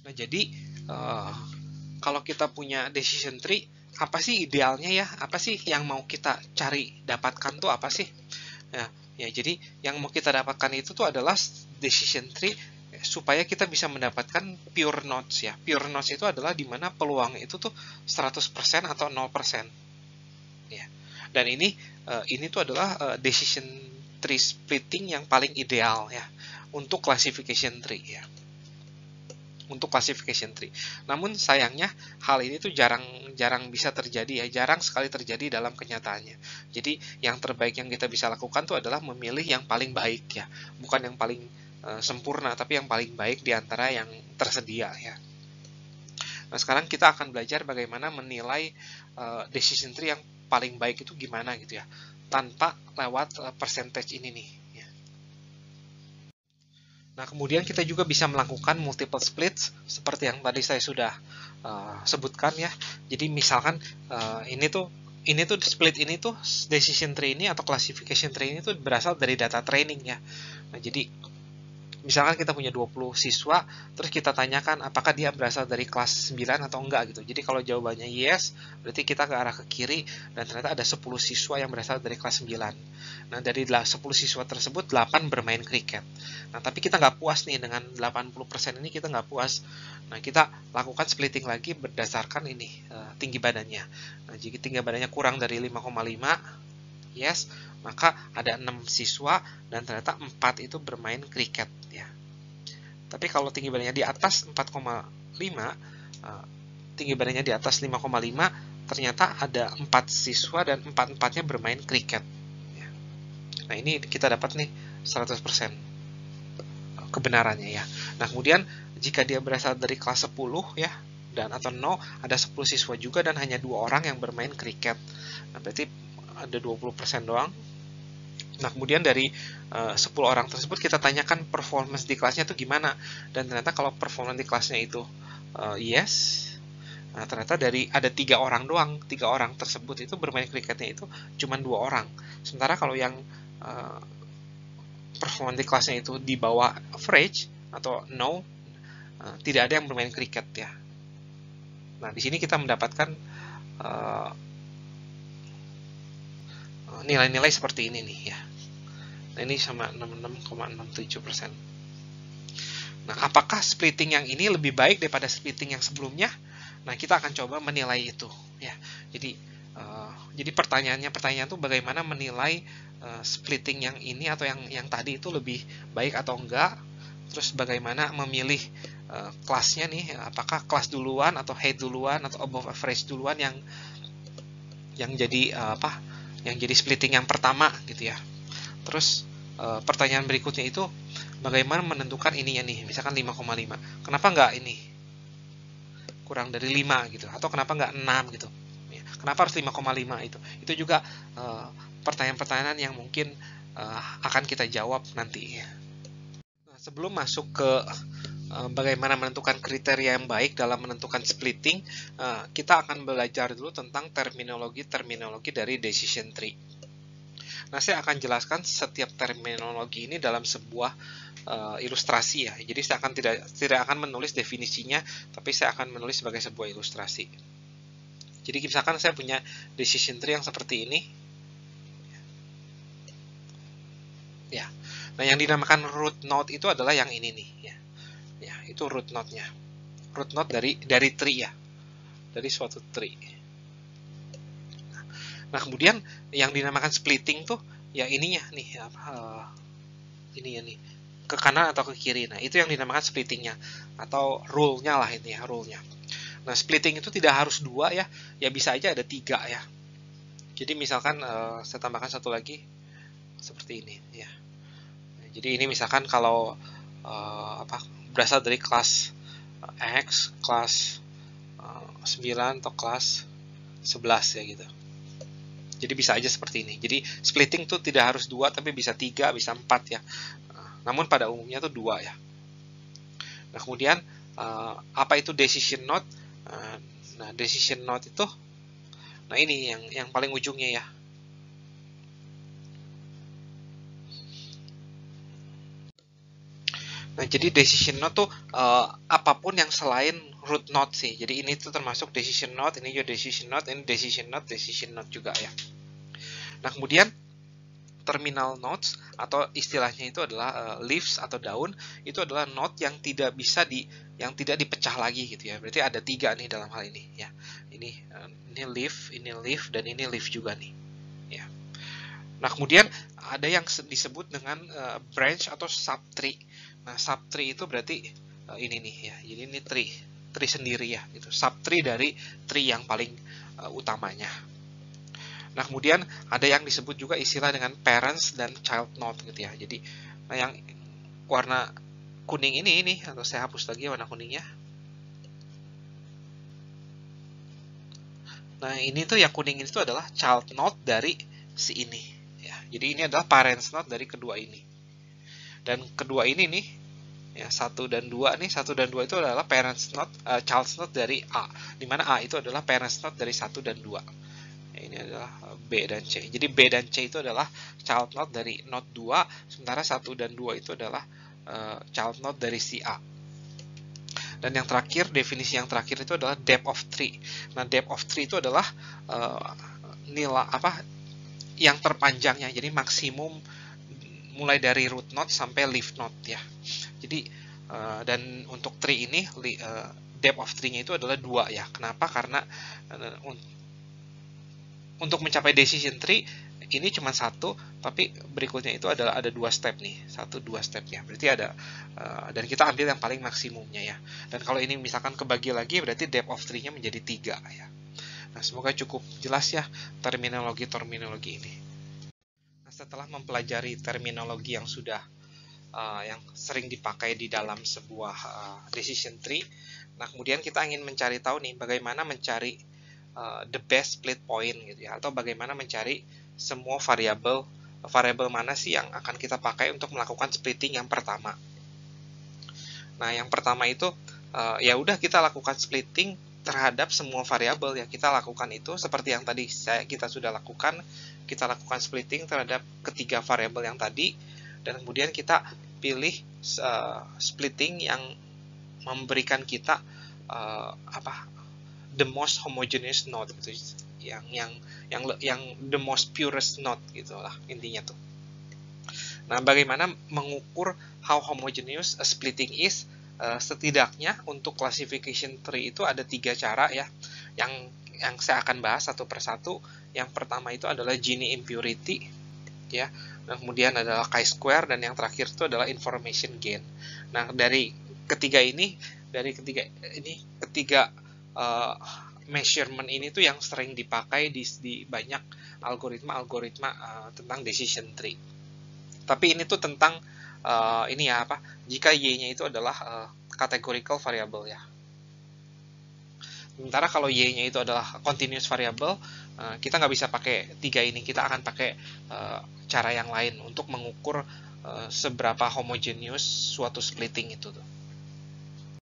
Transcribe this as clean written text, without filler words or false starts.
Nah, jadi kalau kita punya decision tree, apa sih idealnya ya? Apa sih yang mau kita cari dapatkan tuh apa sih? Nah, ya jadi yang mau kita dapatkan itu tuh adalah decision tree supaya kita bisa mendapatkan pure nodes ya. Pure nodes itu adalah dimana peluang itu tuh 100% atau 0%. Ya. Dan ini tuh adalah decision tree splitting yang paling ideal ya untuk classification tree ya. Untuk classification tree. Namun sayangnya hal ini tuh jarang bisa terjadi ya, jarang sekali terjadi dalam kenyataannya. Jadi yang terbaik yang kita bisa lakukan tuh adalah memilih yang paling baik ya, bukan yang paling sempurna, tapi yang paling baik di antara yang tersedia ya. Nah, sekarang kita akan belajar bagaimana menilai decision tree yang paling baik itu gimana gitu ya, tanpa lewat percentage ini nih. Nah, kemudian kita juga bisa melakukan multiple splits seperti yang tadi saya sudah sebutkan ya. Jadi misalkan ini tuh split ini tuh decision tree ini atau classification tree ini tuh berasal dari data training ya. Nah, jadi misalkan kita punya 20 siswa, terus kita tanyakan apakah dia berasal dari kelas 9 atau enggak gitu. Jadi kalau jawabannya yes, berarti kita ke arah ke kiri, dan ternyata ada 10 siswa yang berasal dari kelas 9. Nah, dari 10 siswa tersebut, 8 bermain kriket. Nah, tapi kita nggak puas nih dengan 80% ini, kita nggak puas. Nah, kita lakukan splitting lagi berdasarkan ini, tinggi badannya. Nah, jika tinggi badannya kurang dari 5,5, yes, maka ada 6 siswa dan ternyata 4 itu bermain kriket ya. Tapi kalau tinggi badannya di atas 4,5, tinggi badannya di atas 5,5, ternyata ada 4 siswa dan 4-4-nya bermain kriket ya. Nah, ini kita dapat nih 100% kebenarannya ya. Nah, kemudian jika dia berasal dari kelas 10 ya, dan atau 0, ada 10 siswa juga dan hanya 2 orang yang bermain kriket. Nah, berarti ada 20% doang. Nah, kemudian dari 10 orang tersebut kita tanyakan performance di kelasnya itu gimana. Dan ternyata kalau performance di kelasnya itu yes, nah ternyata dari ada 3 orang doang, 3 orang tersebut itu bermain kriketnya itu cuma 2 orang. Sementara kalau yang performance di kelasnya itu di bawah average atau no, tidak ada yang bermain kriket ya. Nah, di sini kita mendapatkan nilai-nilai seperti ini nih ya. Nah, ini sama 66,67%. Nah, apakah splitting yang ini lebih baik daripada splitting yang sebelumnya? Nah, kita akan coba menilai itu ya. Jadi pertanyaan itu bagaimana menilai splitting yang ini atau yang tadi itu lebih baik atau enggak? Terus bagaimana memilih kelasnya nih, apakah kelas duluan atau head duluan atau above average duluan yang jadi yang jadi splitting yang pertama gitu ya. Terus pertanyaan berikutnya itu bagaimana menentukan ininya nih, misalkan 5,5. Kenapa nggak ini kurang dari 5 gitu, atau kenapa nggak 6 gitu. Kenapa harus 5,5 itu? Itu juga pertanyaan-pertanyaan yang mungkin akan kita jawab nanti. Nah, sebelum masuk ke bagaimana menentukan kriteria yang baik dalam menentukan splitting, kita akan belajar dulu tentang terminologi dari decision tree. Nah, saya akan jelaskan setiap terminologi ini dalam sebuah ilustrasi ya. Jadi saya akan tidak akan menulis definisinya, tapi saya akan menulis sebagai sebuah ilustrasi. Jadi misalkan saya punya decision tree yang seperti ini. Ya. Nah, yang dinamakan root node itu adalah yang ini nih ya. Ya, itu root node-nya. Root node dari tree ya. Dari suatu tree. Nah, kemudian yang dinamakan splitting tuh ya ininya nih ini ya nih, ke kanan atau ke kiri. Nah, itu yang dinamakan splittingnya atau rule-nya lah ini ya, rule-nya. Nah, splitting itu tidak harus 2 ya, ya bisa aja ada 3 ya. Jadi misalkan saya tambahkan satu lagi seperti ini ya. Nah, jadi ini misalkan kalau berasal dari kelas X, kelas 9 atau kelas 11 ya gitu. Jadi bisa aja seperti ini. Jadi splitting tuh tidak harus 2, tapi bisa 3, bisa 4 ya. Namun pada umumnya tuh 2 ya. Nah, kemudian apa itu decision node? Nah, decision node itu, nah ini yang paling ujungnya ya. Nah, Jadi decision node tuh apapun yang selain root node sih. Jadi ini tuh termasuk decision node, ini juga decision node, ini decision node juga ya. Nah, kemudian terminal nodes atau istilahnya itu adalah leaves atau daun, itu adalah node yang tidak bisa yang tidak dipecah lagi gitu ya. Berarti ada 3 nih dalam hal ini ya. Ini leaf, dan ini leaf juga nih ya. Nah, kemudian ada yang disebut dengan branch atau subtree. Nah, subtree itu berarti ini nih ya. Jadi ini tree sendiri ya gitu. Subtree dari tree yang paling utamanya. Nah, kemudian ada yang disebut juga istilah dengan parents dan child node gitu ya. Jadi, yang warna kuning ini atau saya hapus lagi warna kuningnya. Nah, ini tuh yang kuning itu adalah child node dari si ini ya. Jadi ini adalah parents node dari kedua ini. Dan kedua ini nih ya, 1 dan 2 nih, 1 dan 2 itu adalah parents node, child node dari A, di mana A itu adalah parents node dari 1 dan 2. Ini adalah B dan C. Jadi B dan C itu adalah child node dari node 2, sementara 1 dan 2 itu adalah child node dari si A. Dan yang terakhir, definisi yang terakhir itu adalah depth of tree. Nah, depth of tree itu adalah nilai yang terpanjangnya. Jadi maksimum mulai dari root node sampai leaf node ya. Jadi dan untuk tree ini depth of tree-nya itu adalah 2 ya. Kenapa? Karena untuk mencapai decision tree ini cuma 1, tapi berikutnya itu adalah ada 2 step nih, 1-2 stepnya. Berarti ada dan kita ambil yang paling maksimumnya ya. Dan kalau ini misalkan kebagi lagi, berarti depth of tree-nya menjadi 3 ya. Nah, semoga cukup jelas ya terminologi ini. Nah, setelah mempelajari terminologi yang sudah yang sering dipakai di dalam sebuah decision tree, nah kemudian kita ingin mencari tahu nih bagaimana mencari the best split point gitu ya, atau bagaimana mencari semua variabel mana sih yang akan kita pakai untuk melakukan splitting yang pertama. Nah, yang pertama itu ya udah kita lakukan splitting terhadap semua variabel ya. Kita lakukan itu seperti yang tadi kita sudah lakukan. Kita lakukan splitting terhadap ketiga variabel yang tadi, dan kemudian kita pilih splitting yang memberikan kita the most homogeneous node gitu, yang the most purest node gitulah intinya tuh. Nah, bagaimana mengukur how homogeneous a splitting is? Setidaknya untuk classification tree itu ada 3 cara ya, yang saya akan bahas satu persatu. Yang pertama itu adalah Gini impurity ya, dan kemudian adalah chi-square, dan yang terakhir itu adalah information gain. Nah, dari ketiga measurement ini tuh yang sering dipakai di banyak algoritma tentang decision tree. Tapi ini tuh tentang jika y-nya itu adalah categorical variable ya. Sementara kalau y-nya itu adalah continuous variable, kita nggak bisa pakai 3 ini. Kita akan pakai cara yang lain untuk mengukur seberapa homogeneous suatu splitting itu tuh.